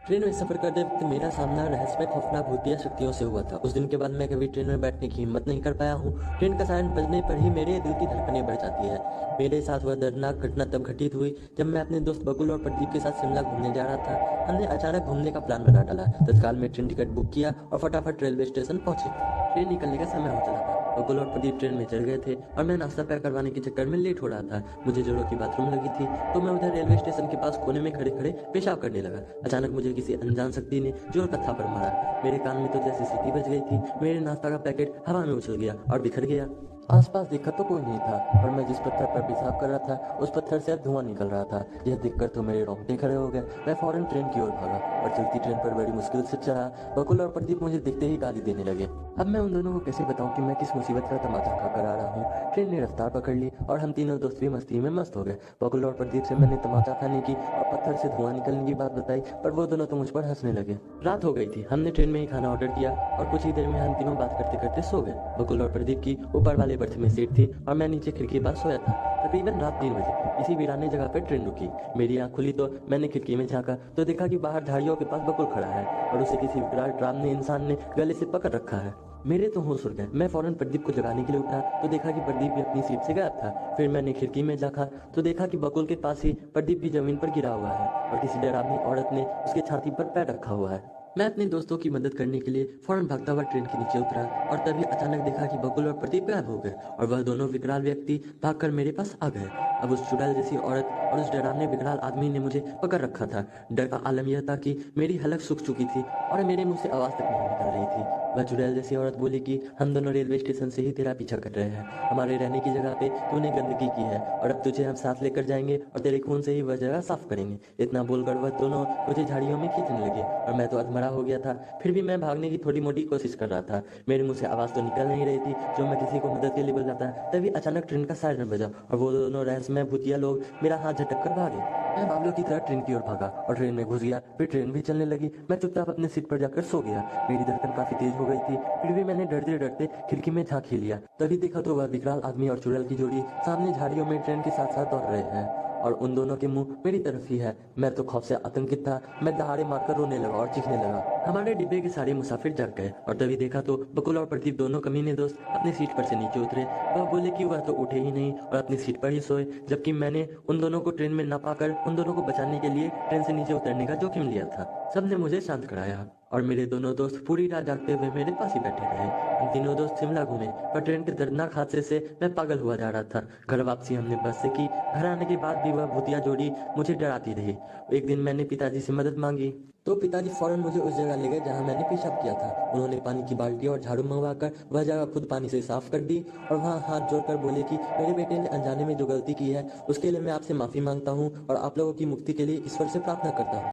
Train में सफर करते वक्त मेरा सामना रहस्यमय खौफनाक भूतिया शक्तियों से हुआ था। उस दिन के बाद मैं कभी ट्रेन में बैठने की हिम्मत नहीं कर पाया हूँ। ट्रेन का सायरन बजने पर ही मेरे दिल की धड़कनें बढ़ जाती है। मेरे साथ वह दर्दनाक घटना तब घटित हुई जब मैं अपने दोस्त बकुल और प्रदीप के साथ शिमला घूमने जा रहा था। हमने अचानक घूमने का प्लान बना डाला। तत्काल में ट्रेन टिकट बुक किया और फटाफट रेलवे स्टेशन पहुंचे। ट्रेन निकलने का समय हो चला था। बकुल और प्रदीप ट्रेन में चढ़ गए थे और मैं नाश्ता पैक करवाने के चक्कर में लेट हो रहा था। मुझे जोरों की बाथरूम लगी थी, तो मैं उधर रेलवे स्टेशन के पास कोने में खड़े खड़े पेशाब करने लगा। अचानक मुझे किसी अनजान शक्ति ने जोर का थापड़ मारा। मेरे कान में तो जैसे सीटी बज गई थी। मेरे नाश्ता का पैकेट हवा में उछल गया और बिखर गया। आसपास देखा तो कोई नहीं था, पर मैं जिस पत्थर पर पेशाब कर रहा था उस पत्थर से अब धुआं निकल रहा था। यह देखकर तो मेरे रोंगटे खड़े हो गए। मैं फौरन ट्रेन की ओर भागा और चलती ट्रेन पर बड़ी मुश्किल से चढ़ा। बकुल और प्रदीप मुझे देखते ही गाली देने लगे। अब मैं उन दोनों को कैसे बताऊं कि मैं किस मुसीबत का तमाचा खाकर आ रहा हूँ। ट्रेन ने रफ्तार पकड़ ली और हम तीनों दोस्त भी मस्ती में मस्त हो गए। बकुल और प्रदीप से मैंने तमाचा खाने की और पत्थर से धुआं निकलने की बात बताई, पर वो दोनों तो मुझ पर हंसने लगे। रात हो गई थी। हमने ट्रेन में ही खाना ऑर्डर किया और कुछ ही देर में हम तीनों बात करते करते सो गए। बकुल और प्रदीप की ऊपर वाले बर्थ में सीट थी और मैं नीचे खिड़की के पास सोया था। तकरीबन रात 3 बजे इसी वीराने जगह पर ट्रेन रुकी। मेरी आंख खुली तो मैंने खिड़की में झांका तो देखा कि बाहर झाड़ियों के पास बकुल खड़ा है और उसे किसी विकराल ड्रामने इंसान ने गले से पकड़ रखा है। मेरे तो होश उड़ गए। मैं फौरन प्रदीप को जगाने के लिए उठा तो देखा कि प्रदीप भी अपनी सीट से गायब था। फिर मैंने खिड़की में झांका तो देखा कि बकुल के पास ही प्रदीप भी जमीन पर गिरा हुआ है और किसी डरावनी औरत ने उसके छाती पर पैर रखा हुआ है। मैं अपने दोस्तों की मदद करने के लिए फौरन भागता हुआ ट्रेन के नीचे उतरा और तभी अचानक देखा कि बकुल और प्रदीप गायब हो गए और वह दोनों विकराल व्यक्ति भागकर मेरे पास आ गए। अब उस चुड़ैल जैसी औरत और उस डरावने विकराल आदमी ने मुझे पकड़ रखा था। डर का आलम यह था कि मेरी हलक सूख चुकी थी और मेरे मुंह से आवाज तक नहीं निकल रही थी। वह चुड़ैल जैसी औरत बोली कि हम दोनों रेलवे स्टेशन से ही तेरा पीछा कर रहे हैं। हमारे रहने की जगह पे तूने गंदगी की है और अब तुझे हम साथ लेकर जाएंगे और तेरे खून से ही वह जगह साफ करेंगे। इतना बोलकर वह दोनों मुझे झाड़ियों में खींचने लगे और मैं तो अधमरा हो गया था। फिर भी मैं भागने की थोड़ी मोटी कोशिश कर रहा था। मेरे मुंह से आवाज तो निकल नहीं रही थी जो मैं किसी को मदद के लिए बुलाता। तभी अचानक ट्रेन का सायरन बजा और वो दोनों रहस्यमय भूतिया लोग मेरा हाथ झटक कर भागे। मैं बावलों की तरह ट्रेन की ओर भागा और ट्रेन में घुस गया। फिर ट्रेन भी चलने लगी। मैं चुपचाप अपने सीट पर जाकर सो गया। मेरी धड़कन काफी तेज हो गई थी, फिर भी मैंने डरते डरते खिड़की में झांक ही लिया। तभी देखा तो वह विकराल आदमी और चुड़ैल की जोड़ी सामने झाड़ियों में ट्रेन के साथ साथ दौड़ रहे हैं और उन दोनों के मुंह मेरी तरफ ही है। मैं तो खौफ से आतंकित था। मैं दहाड़े मारकर रोने लगा और चीखने लगा। हमारे डिब्बे के सारे मुसाफिर जग गए और तभी देखा तो बकुल और प्रदीप दोनों कमीने दोस्त अपनी सीट पर से नीचे उतरे। वह बोले कि वह तो उठे ही नहीं और अपनी सीट पर ही सोए, जबकि मैंने उन दोनों को ट्रेन में न पाकर उन दोनों को बचाने के लिए ट्रेन से नीचे उतरने का जोखिम लिया था। सबने मुझे शांत कराया और मेरे दोनों दोस्त पूरी रात जागते हुए मेरे पास ही बैठे रहे। हम तीनों दोस्त शिमला घूमे, पर ट्रेन के दर्दनाक हादसे से मैं पागल हुआ जा रहा था। घर वापसी हमने बस से की। घर आने के बाद भी वह भूतिया जोड़ी मुझे डराती रही। एक दिन मैंने पिताजी से मदद मांगी तो पिताजी फौरन मुझे उस जगह ले गए जहां मैंने पेशाब किया था। उन्होंने पानी की बाल्टी और झाड़ू मंगवाकर वह जगह खुद पानी से साफ कर दी और वहां हाथ जोड़कर बोले कि मेरे बेटे ने अनजाने में जो गलती की है उसके लिए मैं आपसे माफी मांगता हूँ और आप लोगों की मुक्ति के लिए ईश्वर से प्रार्थना करता हूँ।